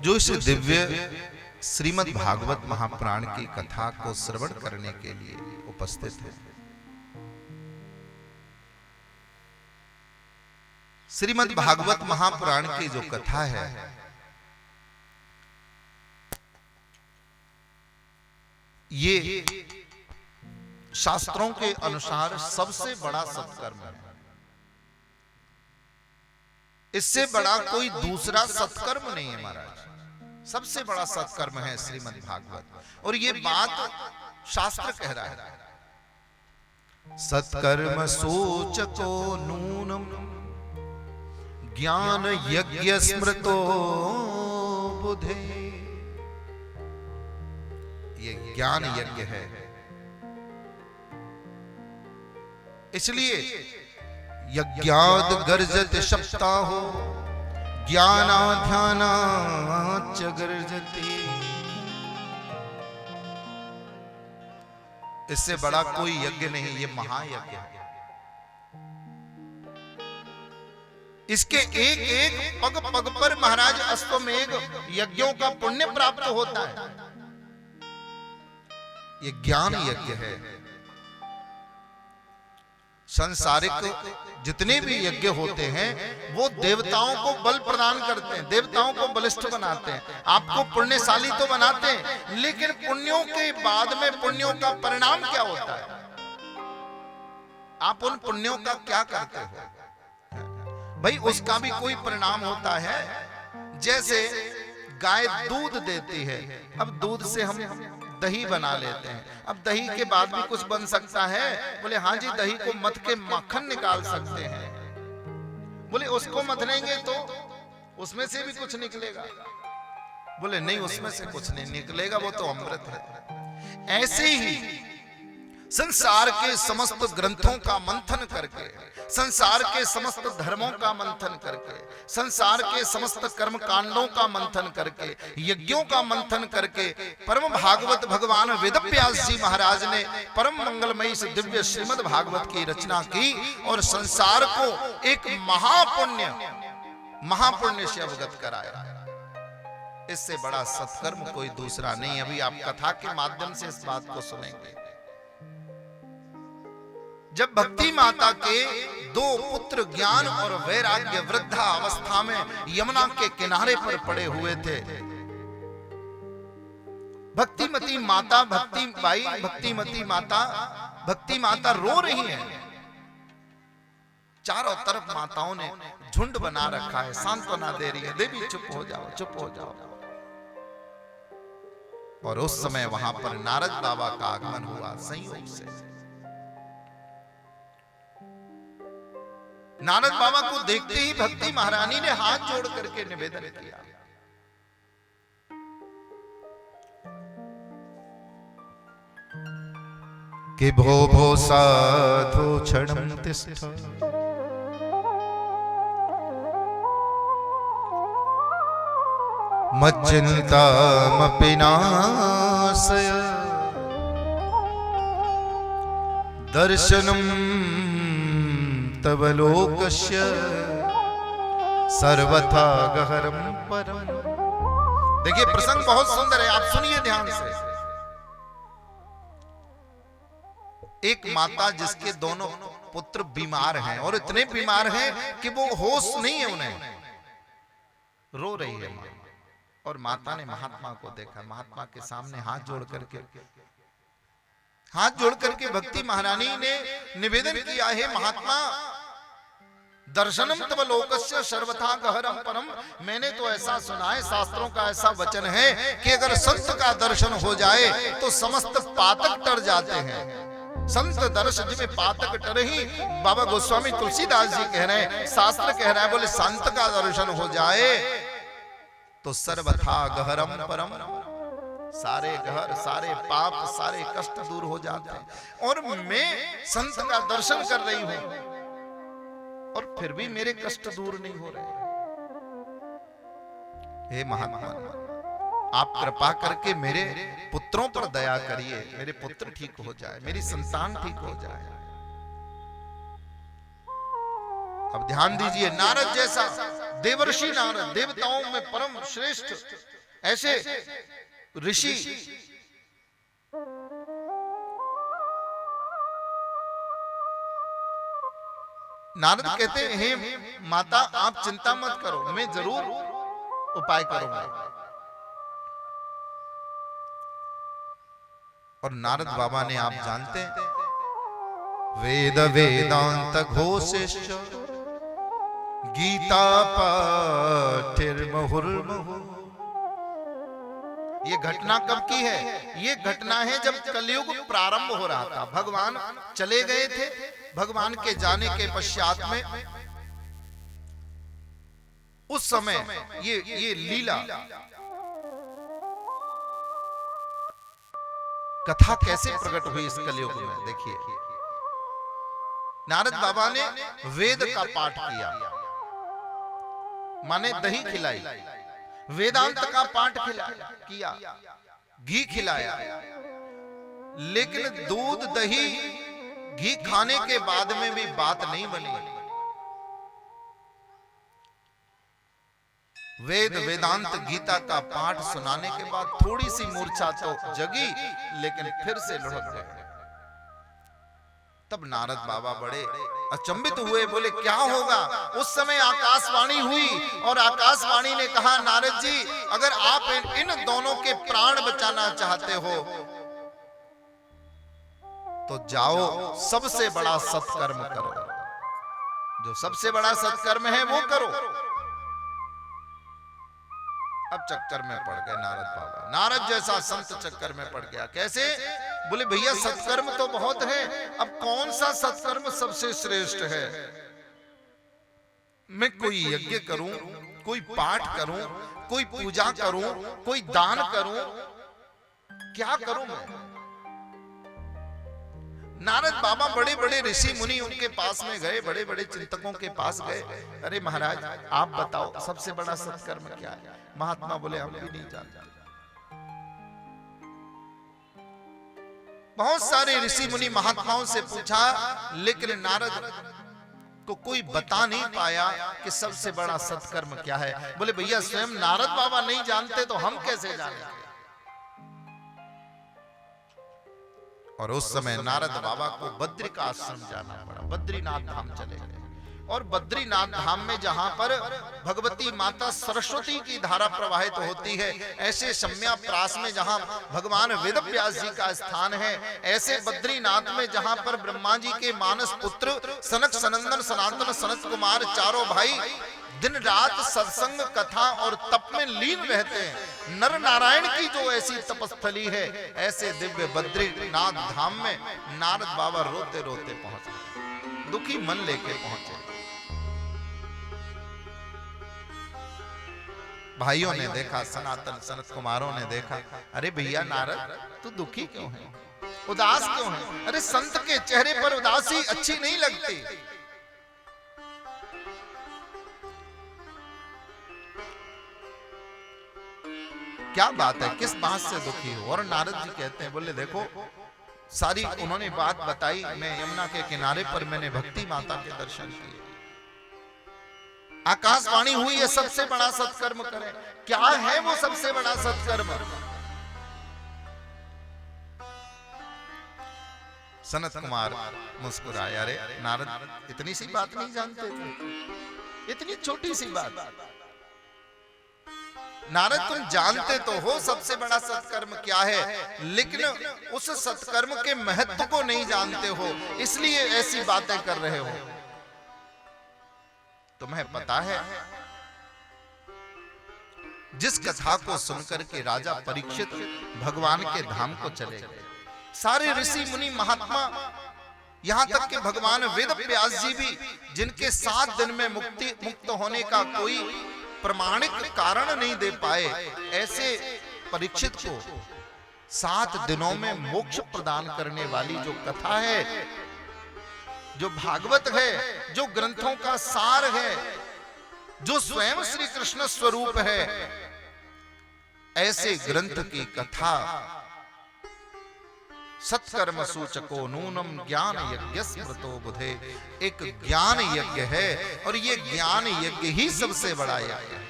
जो इस दिव्य श्रीमद् भागवत महापुराण की कथा को श्रवण करने के लिए उपस्थित है। श्रीमद् भागवत महापुराण की जो कथा है, ये शास्त्रों के अनुसार सबसे बड़ा सत्कर्म है। इससे बड़ा कोई दूसरा सत्कर्म नहीं है महाराज। सबसे बड़ा सत्कर्म है श्रीमद् भागवत, और ये बात शास्त्र कह रहा है। सत्कर्म सोचको नूनम ज्ञान यज्ञ स्मृतो बुधे। ये ज्ञान यज्ञ है, इसलिए यज्ञाद गर्जत शप्ता हो ज्ञाना ध्यानाच गर्जति। इससे बड़ा कोई यज्ञ नहीं, ये महायज्ञ है। इसके एक एक पग पग पर महाराज अश्वमेध यज्ञों का पुण्य प्राप्त होता है। ये ज्ञान यज्ञ है। संसारिक जितने भी यज्ञ होते हैं वो देवताओं को बल प्रदान करते हैं, देवताओं को बलिष्ठ बनाते हैं, आपको पुण्यशाली तो बनाते हैं, लेकिन पुण्यों के बाद में पुण्यों का परिणाम क्या होता है? आप उन पुण्यों का क्या करते हो भाई? उसका भी कोई परिणाम होता है। जैसे गाय दूध देती है, अब दूध से हम दही बना लेते हैं। अब दही के बाद भी कुछ बन सकता है? बोले हाँ जी, दही को मथ के माखन निकाल सकते हैं। बोले उसको मथनेंगे तो उसमें से भी कुछ निकलेगा? बोले नहीं, उसमें से कुछ नहीं निकलेगा, वो तो अमृत है। ऐसे ही संसार के समस्त ग्रंथों का मंथन करके, संसार के समस्त धर्मों का मंथन करके, संसार के समस्त कर्म कांडों का मंथन करके, यज्ञों का मंथन करके परम भागवत भगवान वेदव्यास जी महाराज ने परम मंगलमयी से दिव्य श्रीमद् भागवत की रचना की और संसार को एक महापुण्य से अवगत कराया। इससे बड़ा सत्कर्म कोई दूसरा नहीं। अभी आप कथा के माध्यम से इस बात को सुनेंगे। जब भक्ति माता के दो पुत्र ज्ञान और वैराग्य वृद्धा अवस्था में यमुना के किनारे पर पड़े हुए थे, भक्तिमती माता भक्ति माता रो रही है। चारों तरफ माताओं ने झुंड बना रखा है, सांत्वना दे रही है, देवी चुप हो जाओ, चुप हो जाओ। और उस समय वहां पर नारद बाबा का आगमन हुआ संयोग से। नारद बाबा को देखते ही भक्ति महारानी ने हाथ जोड़ करके निवेदन किया, कि भो भो साधु क्षणं तिष्ठ मज्जिन्तामपि नाशय दर्शनम् तव लोकस्य सर्वथा गहरम परम। देखिए प्रसंग बहुत सुंदर है, आप सुनिए ध्यान से। एक माता जिसके दोनों पुत्र बीमार हैं और इतने बीमार हैं कि वो होश नहीं है, उन्हें रो रही है मां। और माता ने महात्मा को देखा, महात्मा के सामने हाथ जोड़ करके भक्ति महारानी ने निवेदन किया, है महात्मा दर्शनम तव लोकस्य सर्वथा गहरम परम। मैंने तो ऐसा सुना है, शास्त्रों का ऐसा वचन है कि अगर संत का दर्शन हो जाए तो समस्त पातक टर जाते हैं। संत दर्शन में पातक टर ही, बाबा गोस्वामी तुलसीदास जी कह रहे हैं, शास्त्र कह रहा है, बोले संत का दर्शन हो जाए तो सर्वथा गहरम परम, सारे गहर, सारे पाप, सारे कष्ट दूर हो जाते हैं। और मैं संत का दर्शन कर रही हूं और फिर भी मेरे कष्ट दूर नहीं हो रहे। हे महात्मा, आप कृपा करके मेरे पुत्रों पर दया करिए, मेरे पुत्र ठीक हो जाए, मेरी संतान ठीक हो जाए। अब ध्यान दीजिए, नारद जैसा देवर्षि नारद, देवताओं में परम श्रेष्ठ ऐसे ऋषि नारद कहते हैं, हे माता आप चिंता मत करो, मैं जरूर उपाय करूंगा। और नारद बाबा ने, आप जानते हैं, वेद वेदांत घोषिष्ठ गीता पाठिर्मुहुर्मुहु। ये घटना कब की है? ये घटना है जब कलयुग प्रारंभ हो रहा था। भगवान चले गए थे, भगवान के जाने के पश्चात में उस समय ये लीला कथा कैसे प्रकट हुई इस कलयुग में। देखिए, नारद बाबा ने वेद का पाठ किया, माने दही खिलाई, वेदांत का पाठ किया, घी खिलाया, लेकिन दूध दही घी खाने के बाद में भी बात नहीं बनी। वेद वेदांत गीता का पाठ सुनाने के बाद थोड़ी सी मूर्छा तो जगी, लेकिन फिर से लुढ़क गए। तब नारद बाबा बड़े अचंभित हुए, बोले क्या होगा? उस समय आकाशवाणी हुई और आकाशवाणी ने कहा, नारद जी अगर आप इन दोनों के प्राण बचाना चाहते हो तो जाओ सबसे बड़ा सत्कर्म करो, जो सबसे बड़ा सत्कर्म है वो करो। अब चक्कर में पड़ गए नारद बाबा। नारद जैसा संत चक्कर में पड़ गया। कैसे? बोले भैया सत्कर्म तो बहुत है, अब कौन सा सत्कर्म सबसे श्रेष्ठ है? मैं कोई यज्ञ करूं, कोई पाठ करूं, कोई पूजा करूं, कोई दान करूं, क्या करूं मैं? नारद बाबा बड़े बड़े ऋषि मुनि उनके पास में गए, बड़े बड़े चिंतकों के पास गए। अरे महाराज आप बताओ सबसे बड़ा सत्कर्म क्या है? महात्मा बोले हम भी नहीं जानते। बहुत सारे ऋषि मुनि महात्माओं से पूछा, लेकिन नारद को कोई बता नहीं पाया कि सबसे बड़ा सत्कर्म क्या है। बोले भैया स्वयं नारद बाबा नहीं जानते तो हम कैसे जानेंगे? और उस समय नारद बाबा को बद्री का आश्रम जाना पड़ा। बद्रीनाथ धाम चले गए और बद्रीनाथ धाम में जहां पर भगवती माता सरस्वती की धारा प्रवाहित होती है, ऐसे शम्या प्रास में जहां भगवान वेदव्यास जी का स्थान है, ऐसे बद्रीनाथ में जहां पर ब्रह्मा जी के मानस पुत्र सनक सनंदन सनातन सनत कुमार चारों भाई दिन रात सत्संग कथा और तप में लीन रहते हैं। नर नारायण की जो ऐसी तपस्थली है, ऐसे दिव्य बद्रीनाथ धाम में नारद बाबा रोते रोते पहुंचे, दुखी मन लेके पहुंचे। भाइयों ने देखा, सनातन सनत कुमारों ने देखा, अरे भैया नारद तू दुखी क्यों है, उदास क्यों है? अरे संत के चेहरे पर उदासी अच्छी नहीं लगती। क्या बात है, किस बात से दुखी हो? और नारद जी कहते हैं, बोले देखो सारी उन्होंने बात बताई। मैं यमुना के किनारे पर मैंने भक्ति माता के दर्शन किए, आकाशवाणी हुई है सबसे बड़ा सत्कर्म करें। क्या है वो सबसे बड़ा सत्कर्म? सनत कुमार मुस्कुराए, अरे नारद इतनी सी बात नहीं जानते थे, इतनी छोटी सी बात। नारद तुम जानते तो हो सबसे बड़ा सत्कर्म क्या है, लेकिन उस सत्कर्म के महत्व को नहीं जानते हो, इसलिए ऐसी बातें कर रहे हो। तुम्हें पता है जिस कथा को सुनकर के राजा परीक्षित भगवान के धाम को चले गए, सारे ऋषि मुनि महात्मा, यहां तक कि भगवान वेदव्यास जी भी, जिनके 7 दिन में मुक्त होने का कोई प्रमाणिक कारण नहीं दे पाए, ऐसे परीक्षित को 7 दिनों में मोक्ष प्रदान करने वाली जो कथा है, जो भागवत है, जो ग्रंथों का सार है, जो स्वयं श्री कृष्ण स्वरूप है, ऐसे ग्रंथ की कथा सत्कर्म सूचको नूनम ज्ञान यज्ञ स्मृतो बुधे। एक ज्ञान यज्ञ है और ये ज्ञान यज्ञ ही सबसे बड़ा यज्ञ है।